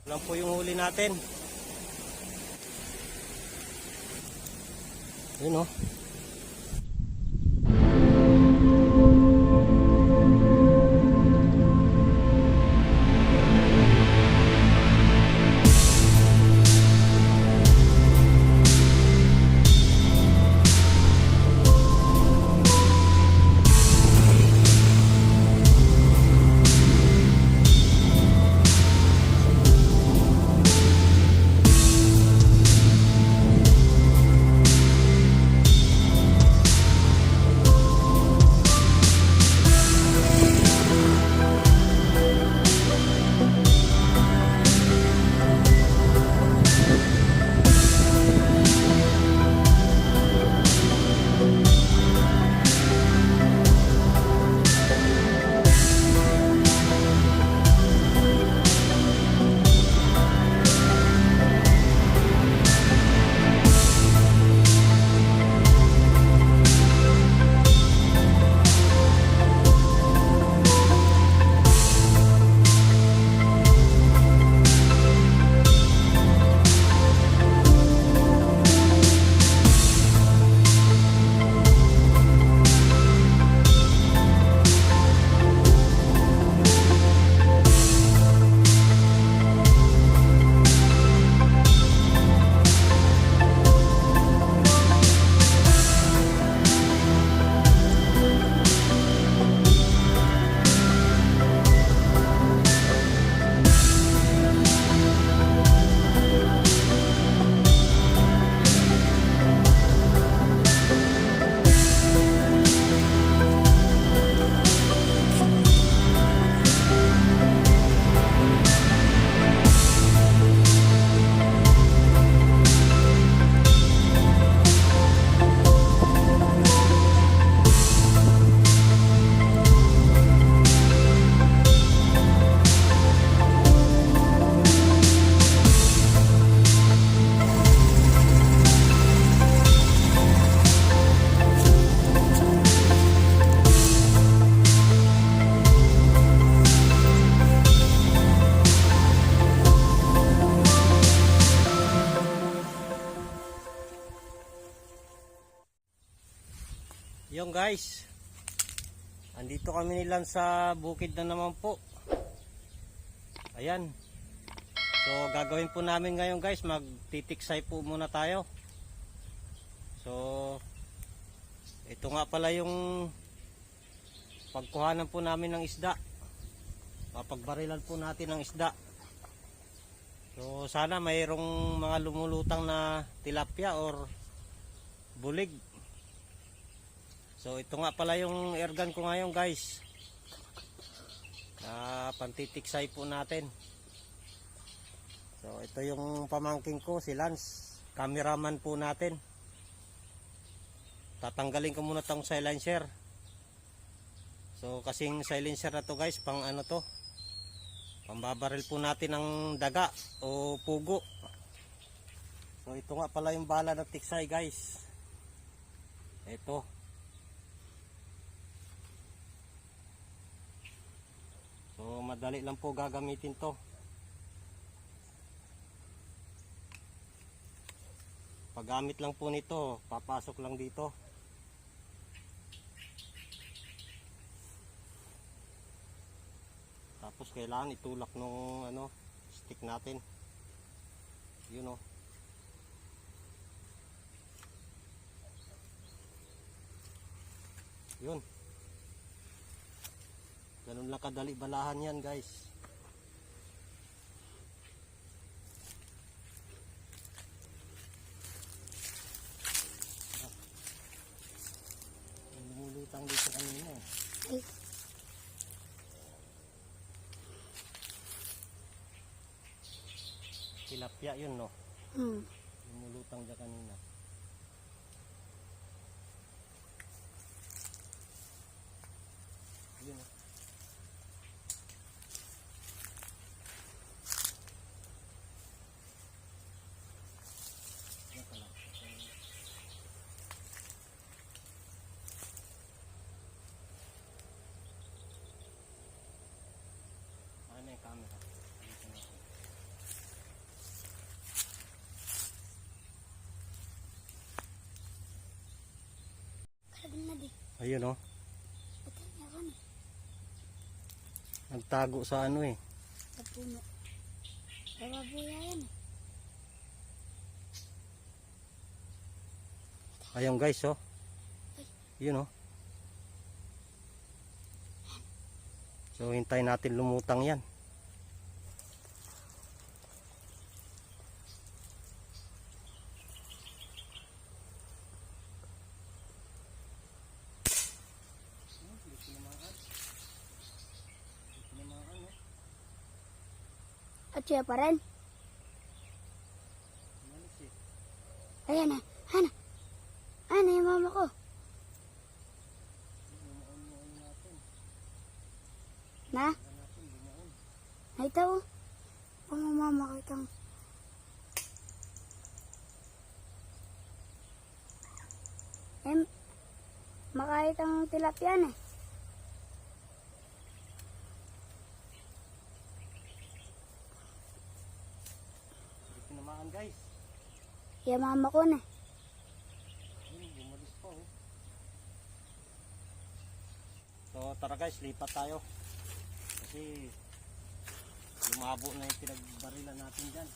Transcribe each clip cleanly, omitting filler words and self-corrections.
Lang po yung huli natin. Yun o. Yung guys, andito kami nilan sa bukid na naman po. Ayan. So gagawin po namin ngayon guys, magtitiksay po muna tayo. So ito nga pala yung pagkuhanan po namin ng isda. Papagbarilan po natin ng isda. So sana mayroong mga lumulutang na tilapia or bulig. So ito nga pala yung airgun ko ngayon guys, pantitiksay po natin. So ito yung pamangking ko, si Lance, cameraman po natin. Tatanggalin ko muna tong silencer. So kasing silencer na to guys, pang ano to, pambabaril po natin ng daga o pugo. So ito nga pala yung bala ng tiksay guys. Ito. So madali lang po gagamitin to. Paggamit lang po nito, papasok lang dito. Tapos kailangan itulak nung ano, stick natin. Yun oh. Yun. Ganun lang kadali balahan yan guys. Lumulutang dito kanina eh. Tilapia yun no. Lumulutang dyan kanina. Yun oh. Ano yung camera? Ayun oh. Ito meron eh. Nagtago sa ano eh. Sa puno. Bababuya yan eh. Ayun guys oh. Yun oh. So hintayin natin lumutang yan. At siya pa rin. Ayan na. Hana. Ano yung mama ko? Na? Ay ito oh. Pamamama ko itong. Makahit ang tilapia eh. Tinamaan guys. Yung mama ko na. Bumalis pa oh. So tara guys, lipat tayo. Kasi lumabo na yung pinagbarilan natin dyan.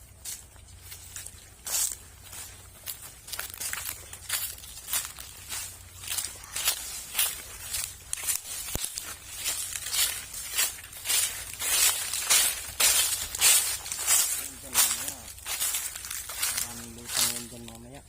Yan dyan mamaya. Maraming lutang yan dyan mamaya.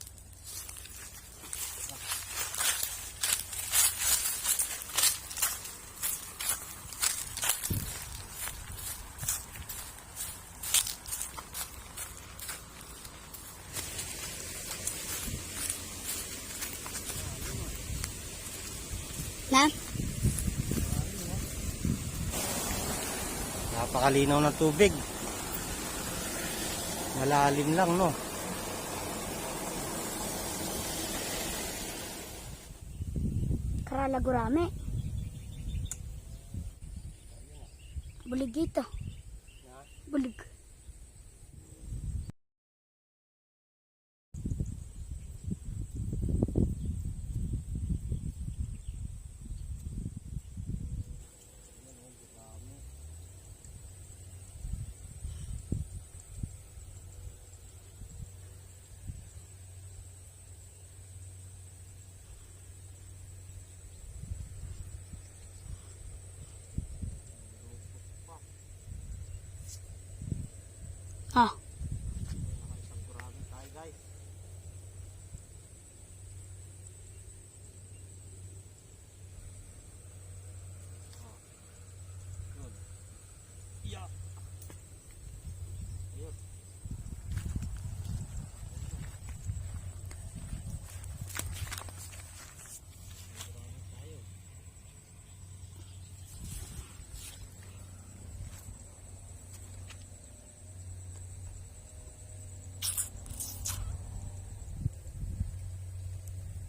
Na? Napakalinaw ng tubig. Malalim lang no. Karala gurame. Bulig ito. Bulig. Ah. Nakalisang kurami tayo guys. Yun. Yeah. Ayun. Kurami tayo.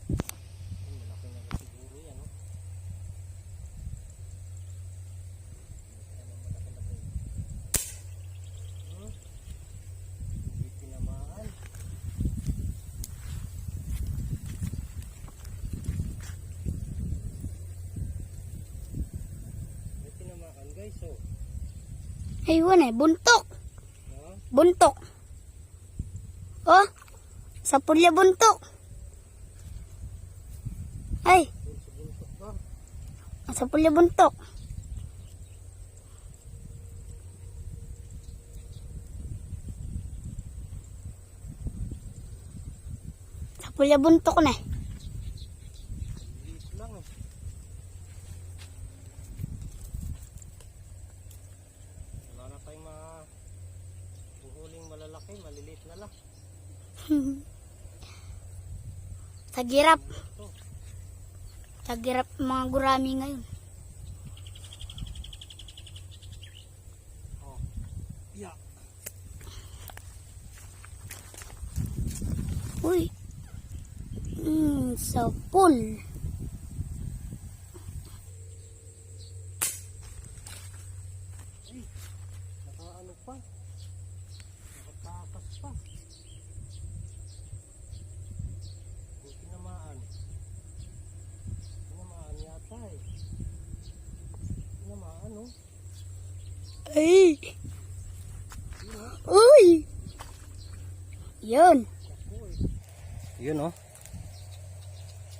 Malaki na rin siguro yan oh. Hindi tinamaan. Hindi tinamaan guys oh. Ayun eh, buntok. Ha? Buntok. Oh, sa pulya buntok. Ay, Doon sa buntok ba? sa pulya buntok. Sa pulya buntok na. Maliit lang eh. Wala na tayong mga uhuling malalaki, maliliit na lang. Tagirap. Ito. Tagirap mga gurami ngayon. Oh. Yeah. Uy. Sa pool. Ay, nakaano pa. Nakatakas pa. Buti tinamaan. Tinamaan yan. Ay! Uy! Yun. Yun oh.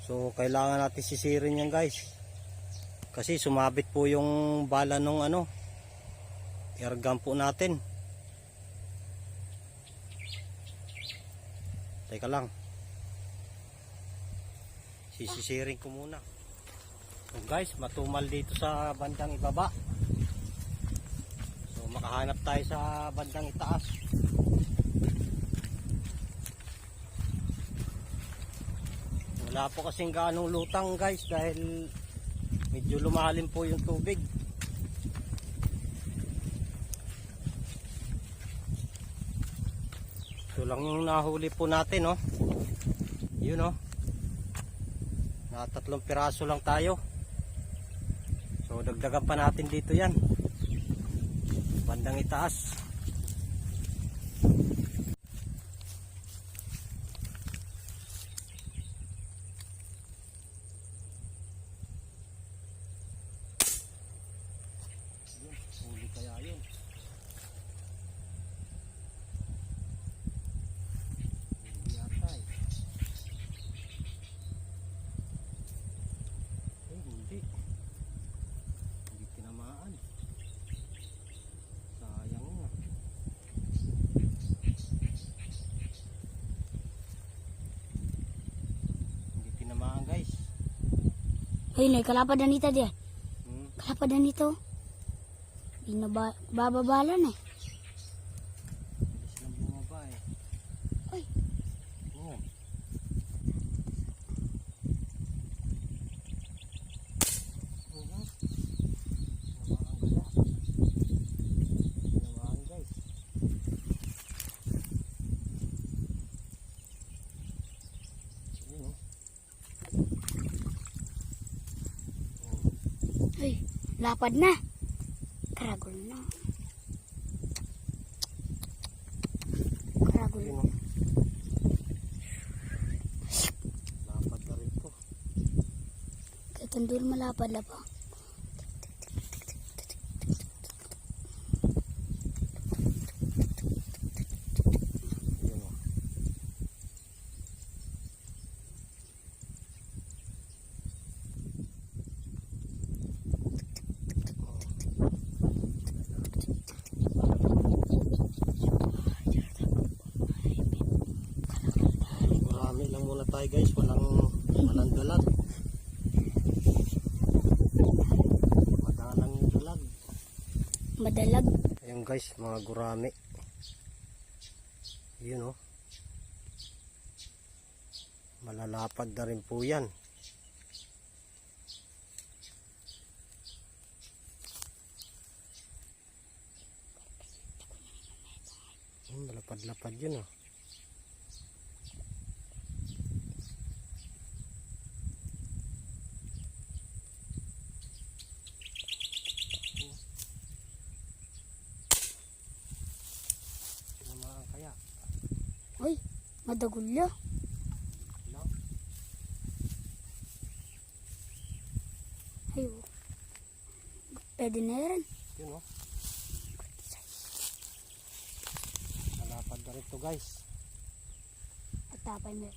So kailangan natin sisirin yan guys. Kasi sumabit po yung bala nung ano, airgun po natin. Teka lang. Sisisirin ko muna. So guys, matumal dito sa bandang ibaba. So makahanap tayo sa bandang itaas. Wala po kasing gaanong lutang guys dahil medyo lumalim po yung tubig. Ito lang yung nahuli po natin, oh. Yun, oh. Na 3 piraso lang tayo. So dagdagan pa natin dito yan. Bandang itaas. Huli kaya yun. Huli yata eh. Ay, hindi. Hindi tinamaan. Sayang nga. Hindi tinamaan guys. Ay, may kalapad na nito diyan. Hmm. Kalapad na nito. Hindi na bababalan eh. Bilis lang bumaba eh. Ay. Oo. Tinamaan guys. Yun oh. Ay, lapad na. Karagol na. Karagol. Yun oh. Lapad na rin po. Kahit ang dulo malapad na pa. Yun oh. Marami lang muna tayo guys, walang dalag. Madalang yung dalag. Madalag. Ayun guys, mga gurami. Yun oh. Malalapad na rin po yan. Malapad-lapad yun oh. Tinamaan kaya. Uy, madagulyo. Lang. Ay, oh. Pwede na yan. Yun oh. Malapad na rin to guys. Patapay mo.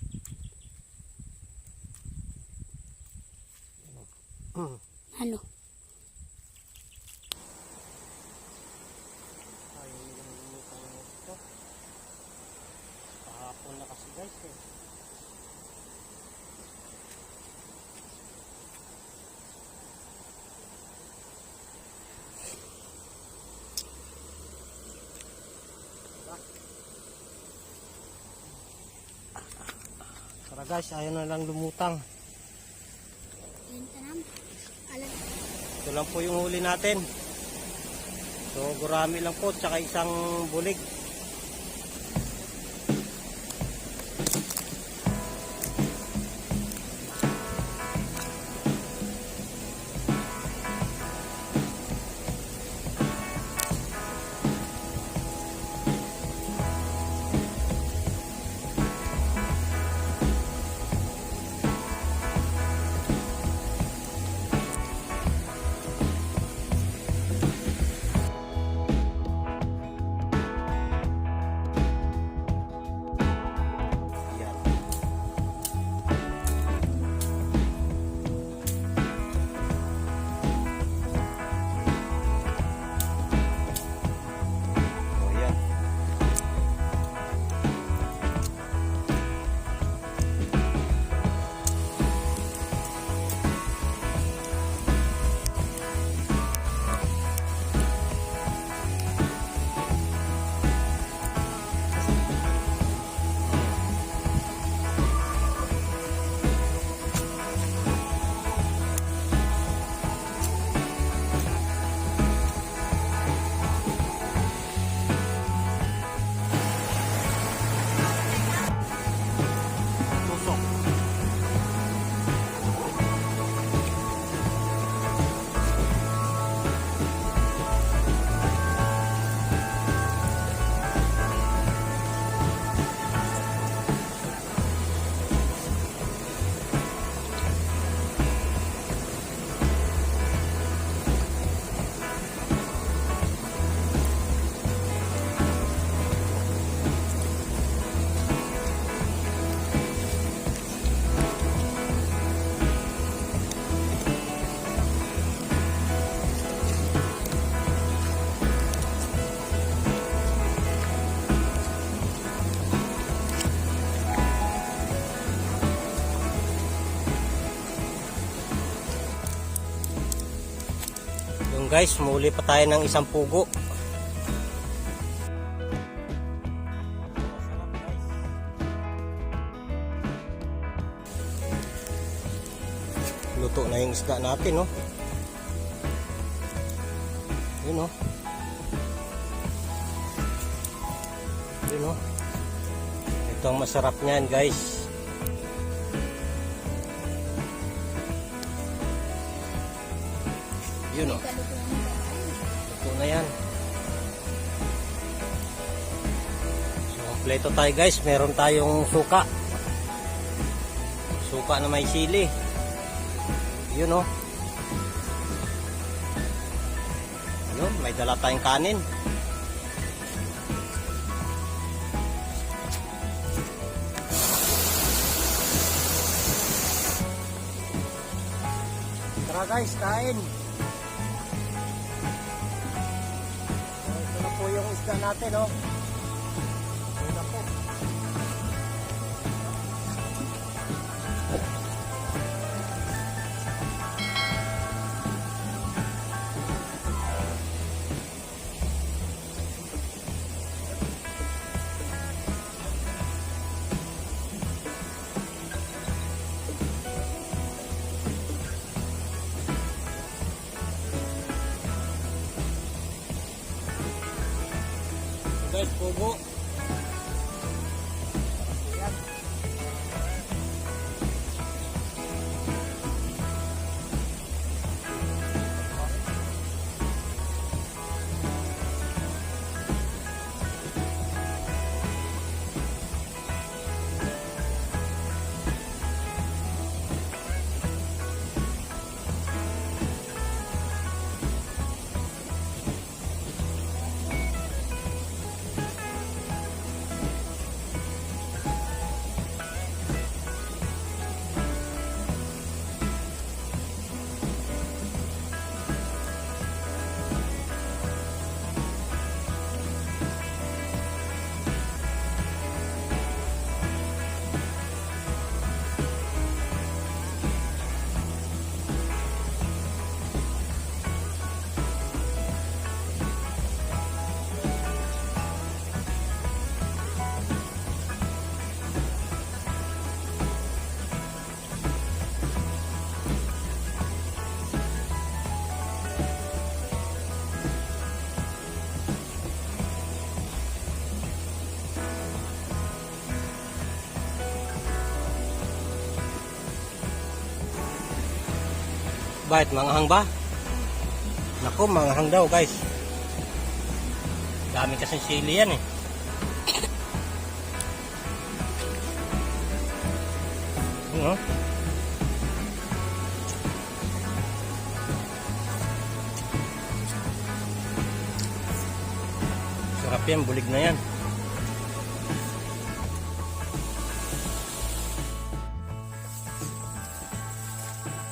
Ano? Ayaw nilang lumutang ito. Pahapon na kasi guys eh. Tara guys, ayaw na lang lumutang. Yan ka naman. Alam. Ito lang po yung huli natin. So gurami lang po, tsaka isang bulig. Yun guys, muli pa tayo ng isang pugo. Luto na yung isda natin, no? Yun, no? Yun, no? Ito ang masarap niyan, guys. Yun, no? Luto na yan. So, kompleto tayo, guys. Meron tayong suka. Suka na may sili. Yun, no? Yun, may dala tayong kanin. Tara guys, kain. So, ito na po yung isda natin, no? Ito na po. Guys, pugo. Ayan. Bakit? Manghang ba? Naku, manghang daw guys. Dami kasing sili yan eh. Ano? Sarap yan, bulig na yan.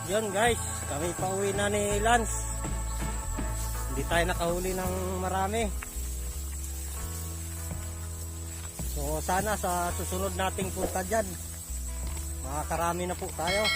Yun guys, kami pauwi na ni Lance. Hindi tayo nakahuli ng marami. So sana sa susunod nating punta dyan, makakarami na po tayo.